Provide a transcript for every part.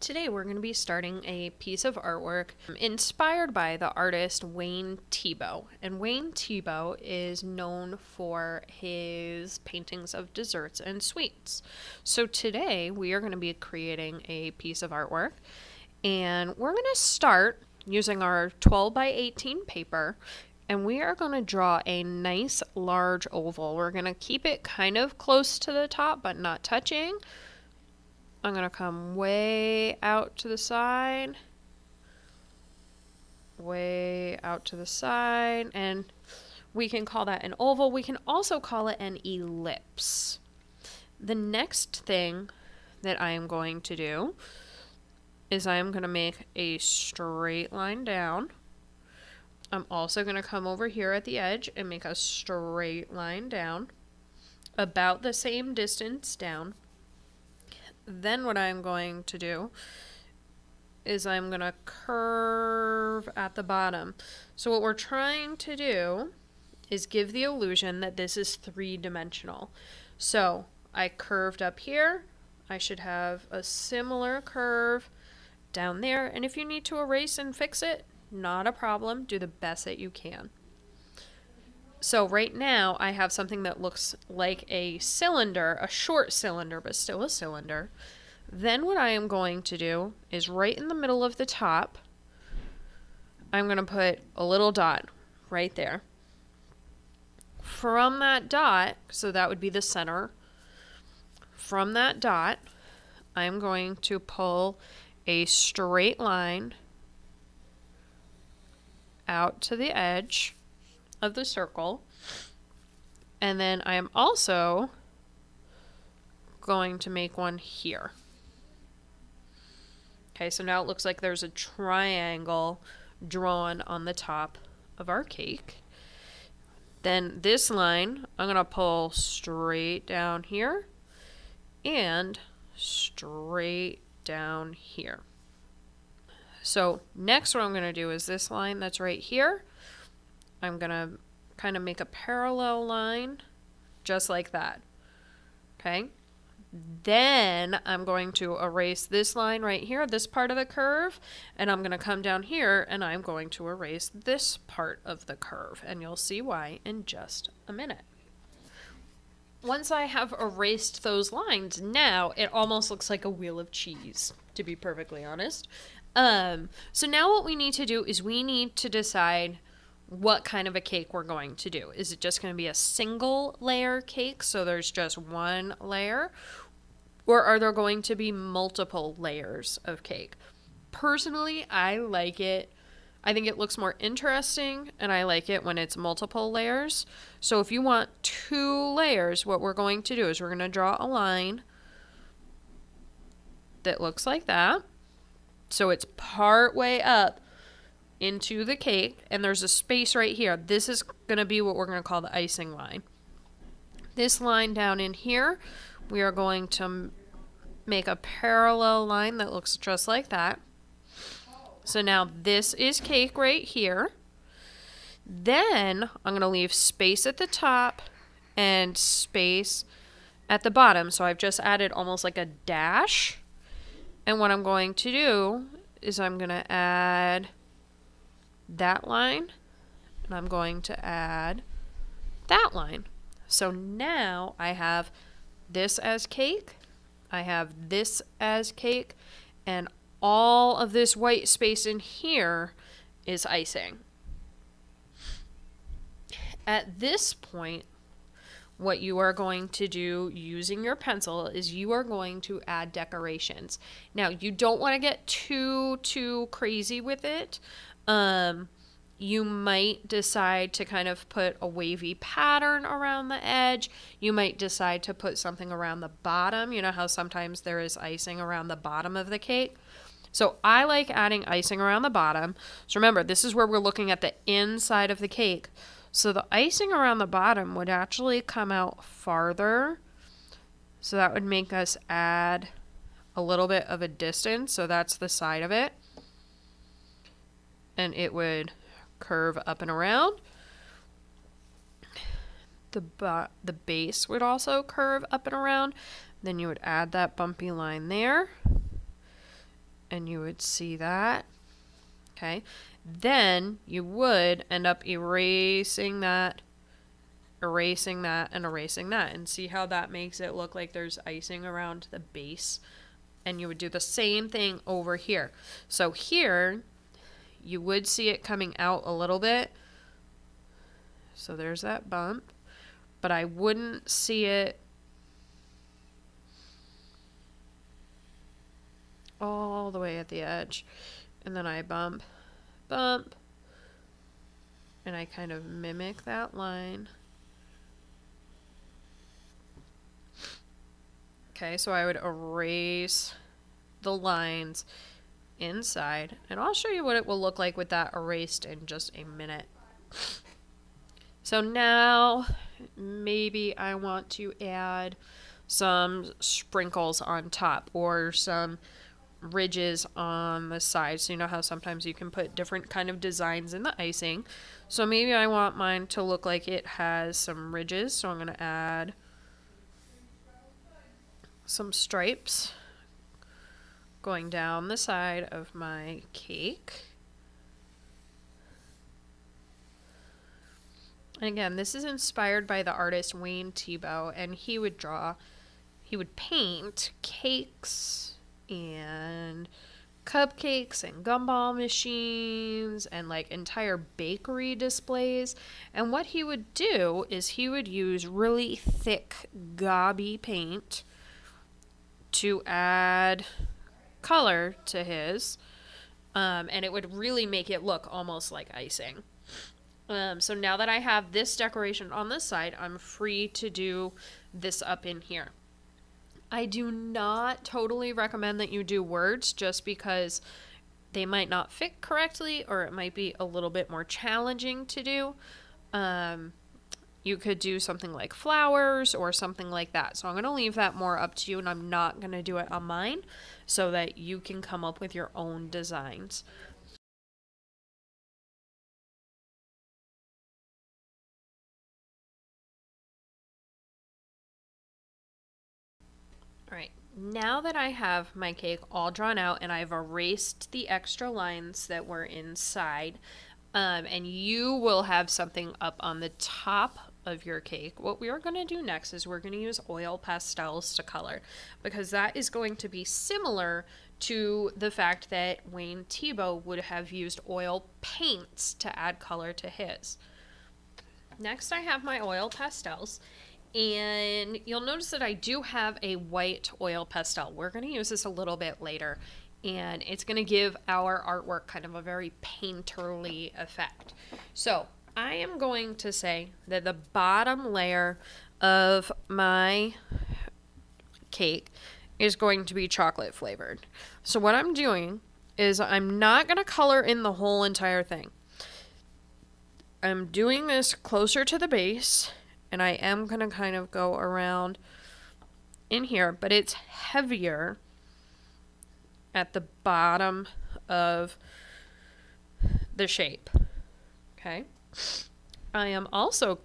Today we're going to be starting a piece of artwork inspired by the artist Wayne Thiebaud. And Wayne Thiebaud is known for his paintings of desserts and sweets. So today we are going to be creating a piece of artwork, and we're going to start using our 12 by 18 paper, and we are going to draw a nice large oval. We're going to keep it kind of close to the top but not touching. I'm going to come way out to the side, way out to the side, and we can call that an oval. We can also call it an ellipse. The next thing that I am going to do is I am going to make a straight line down. I'm also going to come over here at the edge and make a straight line down, about the same distance down. Then what I'm going to do is I'm going to curve at the bottom. So what we're trying to do is give the illusion that this is three-dimensional. So I curved up here. I should have a similar curve down there. And if you need to erase and fix it, not a problem. Do the best that you can. So right now I have something that looks like a cylinder, a short cylinder, but still a cylinder. Then what I am going to do is right in the middle of the top, I'm going to put a little dot right there. From that dot, so that would be the center, from that dot, I'm going to pull a straight line out to the edge of the circle, and then I am also going to make one here. Okay, so now it looks like there's a triangle drawn on the top of our cake. Then this line I'm going to pull straight down here and straight down here. So next what I'm going to do is this line that's right here, I'm going to kind of make a parallel line just like that. Okay? Then I'm going to erase this line right here, this part of the curve, and I'm going to come down here and I'm going to erase this part of the curve, and you'll see why in just a minute. Once I have erased those lines, now it almost looks like a wheel of cheese, to be perfectly honest. So now what we need to do is we need to decide what kind of a cake we're going to do. Is it just going to be a single layer cake, so there's just one layer? Or are there going to be multiple layers of cake? Personally, I like it. I think it looks more interesting, and I like it when it's multiple layers. So if you want 2 layers, what we're going to do is we're going to draw a line that looks like that. So it's part way up into the cake, and there's a space right here. This is going to be what we're going to call the icing line. This line down in here, we are going to make a parallel line that looks just like that. So now this is cake right here. Then I'm going to leave space at the top and space at the bottom. So I've just added almost like a dash. And what I'm going to do is I'm going to add that line, and I'm going to add that line. So now I have this as cake, I have this as cake, and all of this white space in here is icing. At this point, what you are going to do using your pencil is you are going to add decorations. Now, you don't want to get too crazy with it. You might decide to kind of put a wavy pattern around the edge. You might decide to put something around the bottom. You know how sometimes there is icing around the bottom of the cake? So I like adding icing around the bottom. So remember, this is where we're looking at the inside of the cake. So the icing around the bottom would actually come out farther. So that would make us add a little bit of a distance. So that's the side of it. And it would curve up and around. The base would also curve up and around. Then you would add that bumpy line there. and you would see that. Okay. Then you would end up erasing that, and erasing that. And see how that makes it look like there's icing around the base? And you would do the same thing over here. So here, you would see it coming out a little bit. So there's that bump. But I wouldn't see it all the way at the edge. And then I bump, bump, and I kind of mimic that line. Okay, so I would erase the lines inside, and I'll show you what it will look like with that erased in just a minute. So now maybe I want to add some sprinkles on top or some ridges on the side. So you know how sometimes you can put different kind of designs in the icing. So maybe I want mine to look like it has some ridges. So I'm going to add some stripes going down the side of my cake. And again, this is inspired by the artist Wayne Thiebaud, and he would paint cakes and cupcakes and gumball machines and like entire bakery displays. And what he would do is he would use really thick gobby paint to add color to his, and it would really make it look almost like icing. So now that I have this decoration on this side, I'm free to do this up in here. I do not totally recommend that you do words just because they might not fit correctly or it might be a little bit more challenging to do. You could do something like flowers or something like that. So I'm going to leave that more up to you, and I'm not going to do it on mine so that you can come up with your own designs. Alright, now that I have my cake all drawn out and I've erased the extra lines that were inside, and you will have something up on the top of your cake, what we are going to do next is we're going to use oil pastels to color, because that is going to be similar to the fact that Wayne Thiebaud would have used oil paints to add color to his. Next I have my oil pastels. And you'll notice that I do have a white oil pastel. We're going to use this a little bit later, and it's going to give our artwork kind of a very painterly effect. So I am going to say that the bottom layer of my cake is going to be chocolate flavored. So what I'm doing is I'm not going to color in the whole entire thing. I'm doing this closer to the base, and I am going to kind of go around in here, but it's heavier at the bottom of the shape. Okay. I am also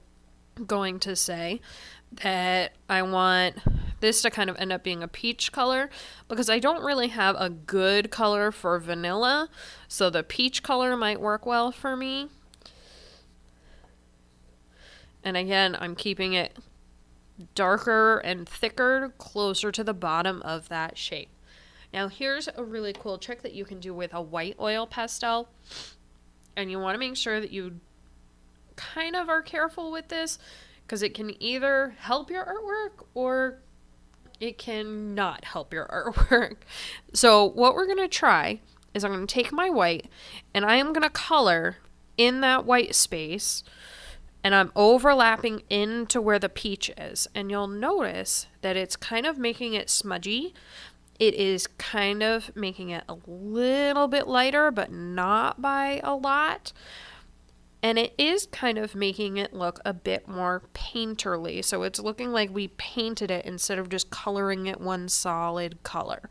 going to say that I want this to kind of end up being a peach color because I don't really have a good color for vanilla, so the peach color might work well for me. And again, I'm keeping it darker and thicker, closer to the bottom of that shape. Now here's a really cool trick that you can do with a white oil pastel. And you want to make sure that you kind of are careful with this, because it can either help your artwork or it can not help your artwork. So what we're going to try is I'm going to take my white and I am going to color in that white space. And I'm overlapping into where the peach is. And you'll notice that it's kind of making it smudgy. It is kind of making it a little bit lighter, but not by a lot. And it is kind of making it look a bit more painterly. So it's looking like we painted it instead of just coloring it one solid color,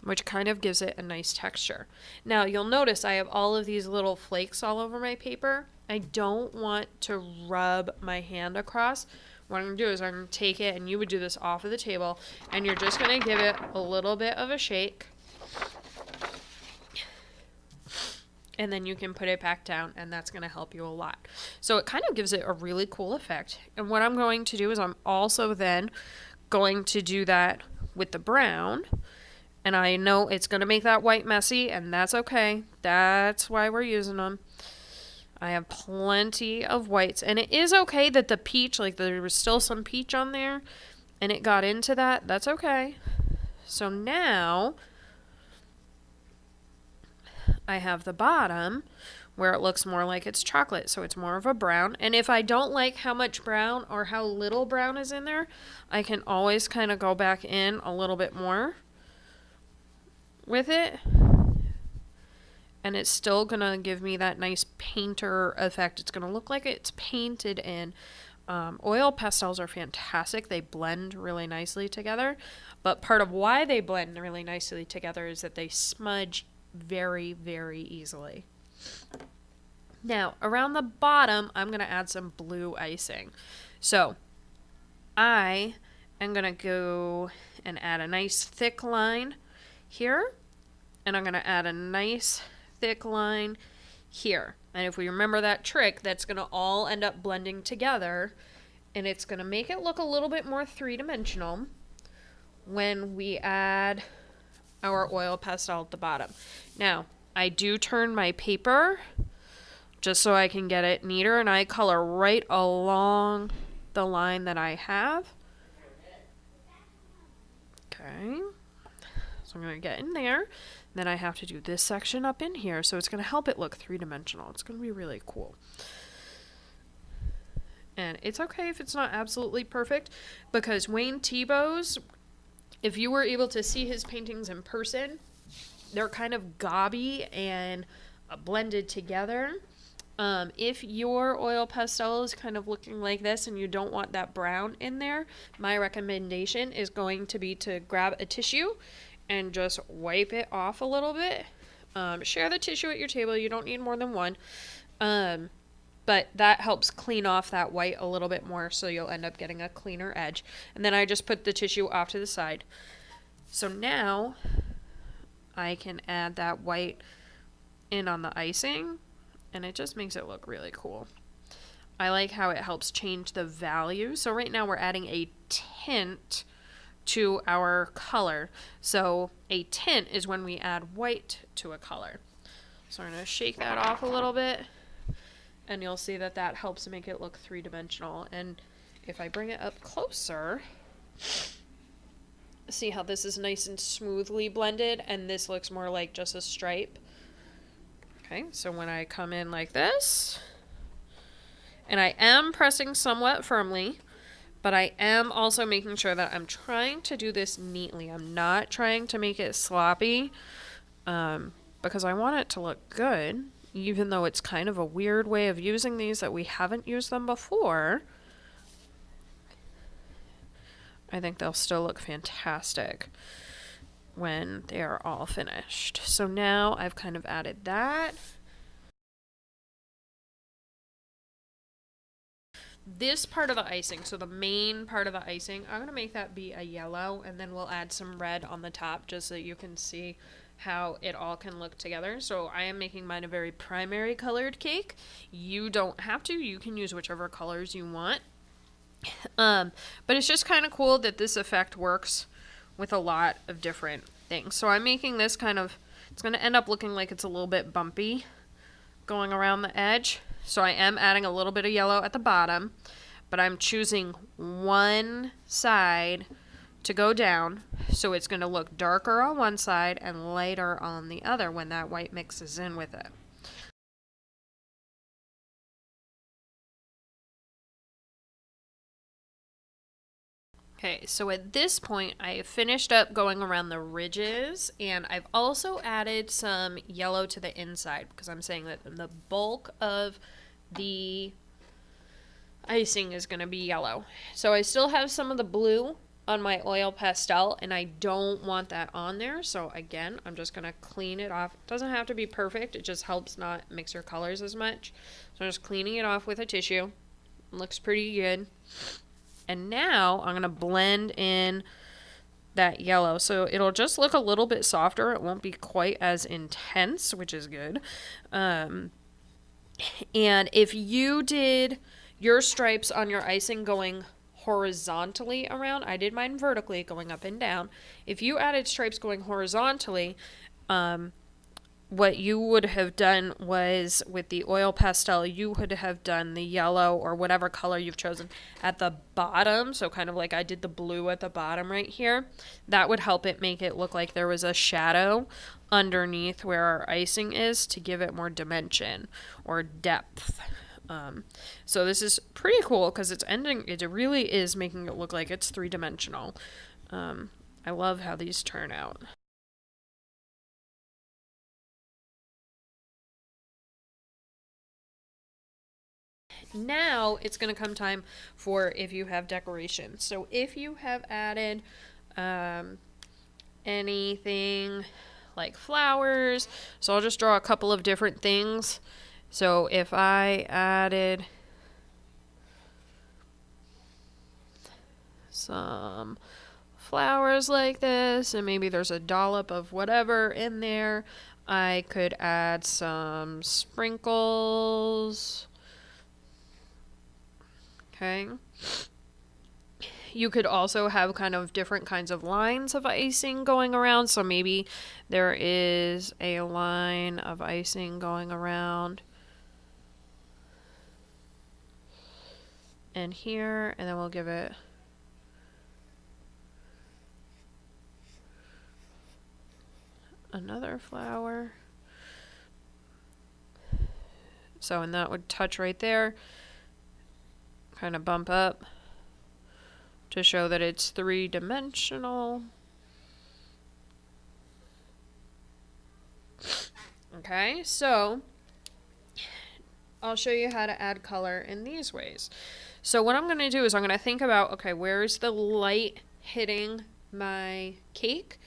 which kind of gives it a nice texture. Now you'll notice I have all of these little flakes all over my paper. I don't want to rub my hand across. What I'm going to do is I'm going to take it, and you would do this off of the table, and you're just going to give it a little bit of a shake. and then you can put it back down, and that's going to help you a lot. So it kind of gives it a really cool effect. And what I'm going to do is I'm also then going to do that with the brown. And I know it's going to make that white messy, and that's okay. That's why we're using them. I have plenty of whites, and it is okay that the peach, like there was still some peach on there, and it got into that. That's okay. So now I have the bottom where it looks more like it's chocolate, so it's more of a brown. And if I don't like how much brown or how little brown is in there, I can always kind of go back in a little bit more with it. And it's still going to give me that nice painter effect. It's going to look like it's painted in. Oil pastels are fantastic. They blend really nicely together. But part of why they blend really nicely together is that they smudge very, very easily. Now, around the bottom, I'm going to add some blue icing. So, I am going to go and add a nice thick line here. And I'm going to add a nice thick line here. And if we remember that trick, that's going to all end up blending together, and it's going to make it look a little bit more three-dimensional when we add our oil pastel at the bottom. Now, I do turn my paper just so I can get it neater, and I color right along the line that I have. Okay. So I'm going to get in there. Then I have to do this section up in here, so it's going to help it look three-dimensional. It's going to be really cool. And it's okay if it's not absolutely perfect, because Wayne Thiebaud's, if you were able to see his paintings in person, they're kind of gobby and blended together. If your oil pastel is kind of looking like this and you don't want that brown in there, my recommendation is going to be to grab a tissue and just wipe it off a little bit. Share the tissue at your table. You don't need more than one. But that helps clean off that white a little bit more, so you'll end up getting a cleaner edge. And then I just put the tissue off to the side. So now I can add that white in on the icing, and it just makes it look really cool. I like how it helps change the value. So right now we're adding a tint to our color. So a tint is when we add white to a color. So I'm going to shake that off a little bit, and you'll see that that helps make it look three-dimensional. And if I bring it up closer, see how this is nice and smoothly blended, and this looks more like just a stripe. Okay, so when I come in like this, and I am pressing somewhat firmly, but I am also making sure that I'm trying to do this neatly. I'm not trying to make it sloppy, because I want it to look good, even though it's kind of a weird way of using these that we haven't used them before. I think they'll still look fantastic when they are all finished. So now I've kind of added that. This part of the icing, so the main part of the icing, I'm going to make that be a yellow, and then we'll add some red on the top just so you can see how it all can look together. So I am making mine a very primary colored cake. You don't have to. You can use whichever colors you want. But it's just kind of cool that this effect works with a lot of different things. So I'm making this kind of, it's going to end up looking like it's a little bit bumpy going around the edge. So I am adding a little bit of yellow at the bottom, but I'm choosing one side to go down, so it's going to look darker on one side and lighter on the other when that white mixes in with it. Okay, so at this point I have finished up going around the ridges, and I've also added some yellow to the inside because I'm saying that the bulk of the icing is going to be yellow. So I still have some of the blue on my oil pastel, and I don't want that on there. So again, I'm just going to clean it off. It doesn't have to be perfect. It just helps not mix your colors as much. So I'm just cleaning it off with a tissue. It looks pretty good. And now I'm going to blend in that yellow. So it'll just look a little bit softer. It won't be quite as intense, which is good. And if you did your stripes on your icing going horizontally around, I did mine vertically going up and down. If you added stripes going horizontally, what you would have done was with the oil pastel, you would have done the yellow or whatever color you've chosen at the bottom. So kind of like I did the blue at the bottom right here. That would help it make it look like there was a shadow underneath where our icing is to give it more dimension or depth. So this is pretty cool because it really is making it look like it's three-dimensional. I love how these turn out. Now it's going to come time for if you have decoration. So if you have added anything like flowers, so I'll just draw a couple of different things. So if I added some flowers like this, and maybe there's a dollop of whatever in there, I could add some sprinkles. Okay. You could also have kind of different kinds of lines of icing going around. So maybe there is a line of icing going around and here, and then we'll give it another flower. So, and that would touch right there. Kind of bump up to show that it's three-dimensional. Okay, so I'll show you how to add color in these ways. So what I'm going to do is I'm going to think about, okay, where's the light hitting my cake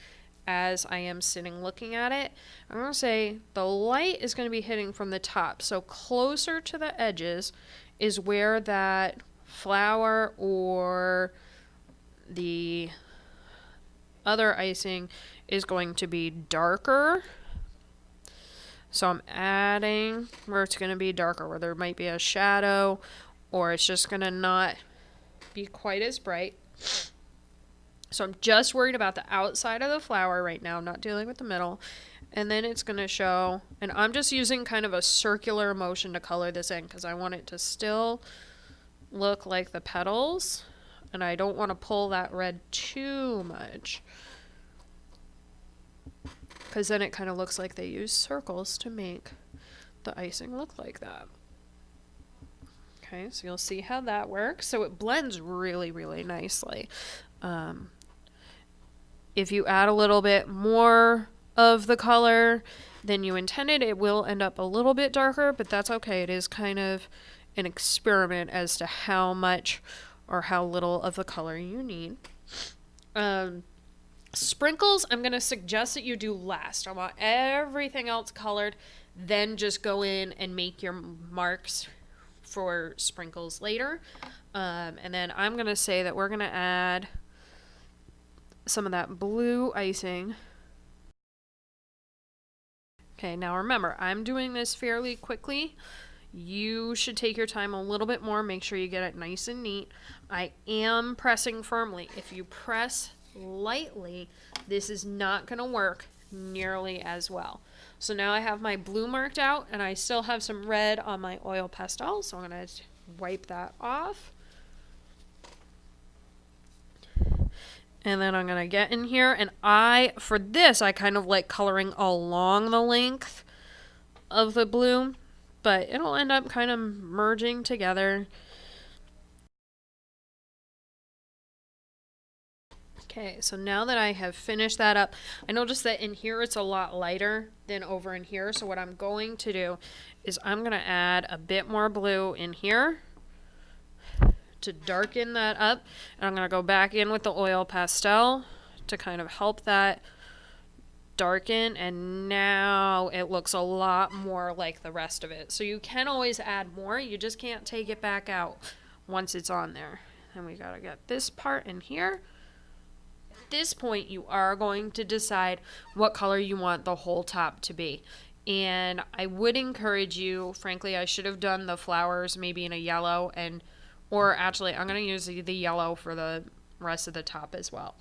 as I am sitting looking at it? I'm going to say the light is going to be hitting from the top. So closer to the edges is where that flower or the other icing is going to be darker. So I'm adding where it's going to be darker, where there might be a shadow or it's just going to not be quite as bright. So I'm just worried about the outside of the flower right now. I'm not dealing with the middle. And then it's going to show, and I'm just using kind of a circular motion to color this in because I want it to still look like the petals, and I don't want to pull that red too much because then it kind of looks like they use circles to make the icing look like that. Okay, so you'll see how that works. So it blends really, really nicely. If you add a little bit more of the color than you intended, it will end up a little bit darker, but that's okay. It is kind of an experiment as to how much or how little of the color you need. Sprinkles, I'm going to suggest that you do last. I want everything else colored, then just go in and make your marks for sprinkles later. And then I'm going to say that we're going to add some of that blue icing. Okay, now remember, I'm doing this fairly quickly. You should take your time a little bit more. Make sure you get it nice and neat. I am pressing firmly. If you press lightly, this is not going to work nearly as well. So now I have my blue marked out, and I still have some red on my oil pastel, so I'm going to wipe that off. And then I'm going to get in here, and for this, I kind of like coloring along the length of the blue, but it'll end up kind of merging together. Okay, so now that I have finished that up, I noticed that in here it's a lot lighter than over in here. So what I'm going to do is I'm going to add a bit more blue in here to darken that up. And I'm going to go back in with the oil pastel to kind of help that darken. And now it looks a lot more like the rest of it. So you can always add more. You just can't take it back out once it's on there. And we got to get this part in here. this point, you are going to decide what color you want the whole top to be. And I would encourage you, frankly, I should have done the flowers maybe in a yellow, or actually I'm going to use the yellow for the rest of the top as well.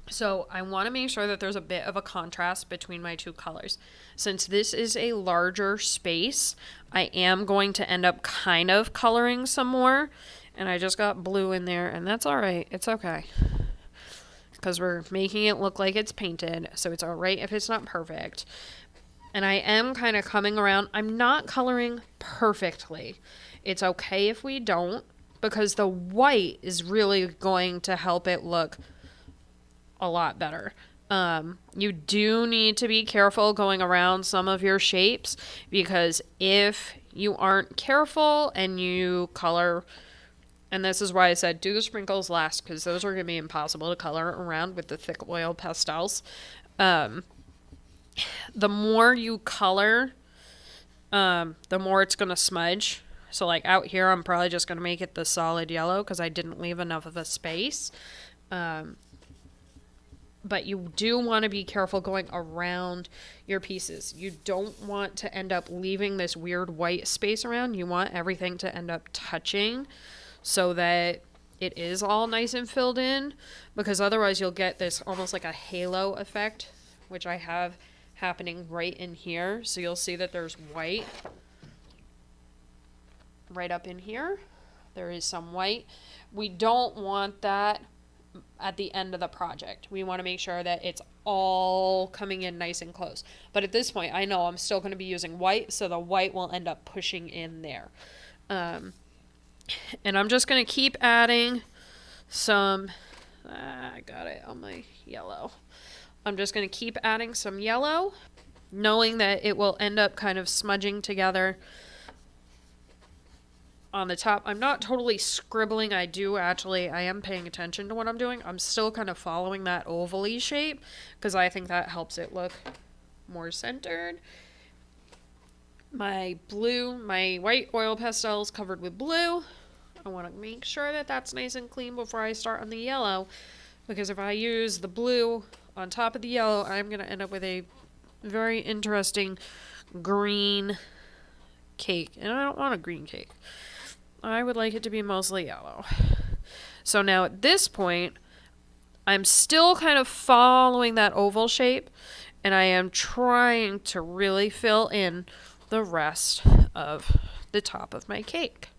So I want to make sure that there's a bit of a contrast between my two colors. Since this is a larger space, I am going to end up kind of coloring some more. And I just got blue in there, and that's all right. It's okay. Because we're making it look like it's painted, so it's all right if it's not perfect. And I am kind of coming around. I'm not coloring perfectly. It's okay if we don't, because the white is really going to help it look a lot better. You do need to be careful going around some of your shapes, because if you aren't careful and you color, and this is why I said do the sprinkles last, because those are going to be impossible to color around with the thick oil pastels. The more you color, the more it's going to smudge. So like out here, I'm probably just going to make it the solid yellow because I didn't leave enough of a space. But you do want to be careful going around your pieces. You don't want to end up leaving this weird white space around. You want everything to end up touching so that it is all nice and filled in, because otherwise you'll get this almost like a halo effect, which I have happening right in here. So you'll see that there's white right up in here. There is some white. We don't want that at the end of the project. We want to make sure that it's all coming in nice and close. But at this point, I know I'm still going to be using white, so the white will end up pushing in there. And I'm just going to keep adding some, I got it on my yellow. I'm just going to keep adding some yellow, knowing that it will end up kind of smudging together on the top. I'm not totally scribbling. I am paying attention to what I'm doing. I'm still kind of following that oval-y shape because I think that helps it look more centered. My white oil pastels covered with blue. I want to make sure that that's nice and clean before I start on the yellow, because if I use the blue on top of the yellow, I'm going to end up with a very interesting green cake. And I don't want a green cake. I would like it to be mostly yellow. So now at this point, I'm still kind of following that oval shape, and I am trying to really fill in the rest of the top of my cake.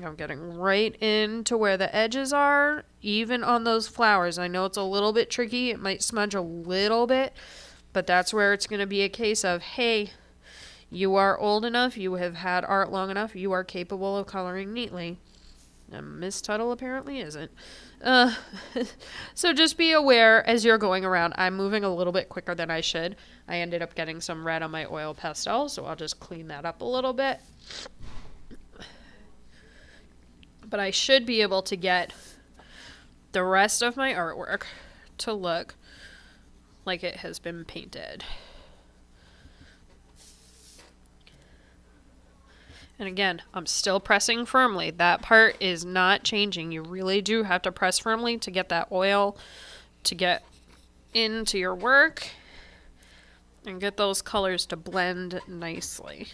I'm getting right into where the edges are, even on those flowers. I know it's a little bit tricky. It might smudge a little bit, but that's where it's going to be a case of, hey, you are old enough, you have had art long enough, you are capable of coloring neatly. And Miss Tuttle apparently isn't. So just be aware as you're going around. I'm moving a little bit quicker than I should. I ended up getting some red on my oil pastel, so I'll just clean that up a little bit. But I should be able to get the rest of my artwork to look like it has been painted. And again, I'm still pressing firmly. That part is not changing. You really do have to press firmly to get that oil to get into your work and get those colors to blend nicely.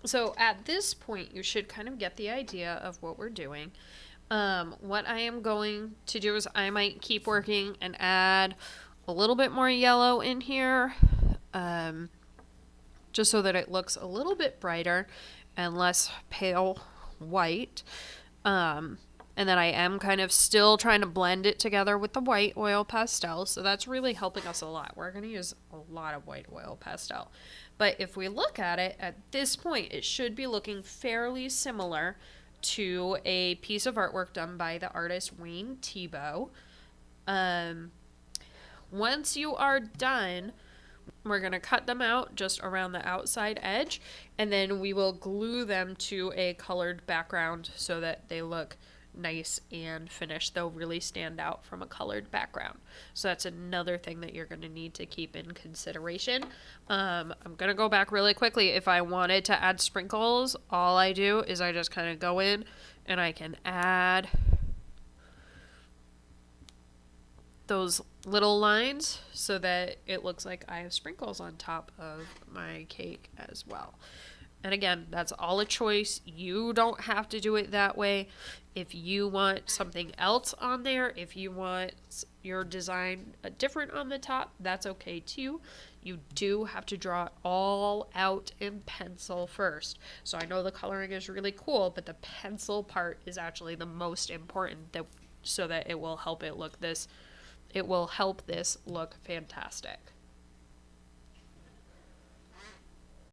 So at this point, you should kind of get the idea of what we're doing. What I am going to do is I might keep working and add a little bit more yellow in here, just so that it looks a little bit brighter and less pale white. And then I am kind of still trying to blend it together with the white oil pastel, so that's really helping us a lot. We're going to use a lot of white oil pastel. But if we look at it, at this point, it should be looking fairly similar to a piece of artwork done by the artist Wayne Thiebaud. Once you are done, we're going to cut them out just around the outside edge, and then we will glue them to a colored background so that they look nice and finished. They'll really stand out from a colored background. So that's another thing that you're going to need to keep in consideration. I'm going to go back really quickly. If I wanted to add sprinkles, all I do is I just kind of go in and I can add those little lines so that it looks like I have sprinkles on top of my cake as well. And again, that's all a choice. You don't have to do it that way. If you want something else on there, if you want your design different on the top, that's okay too. You do have to draw it all out in pencil first. So I know the coloring is really cool, but the pencil part is actually the most important, so that it will help this look fantastic.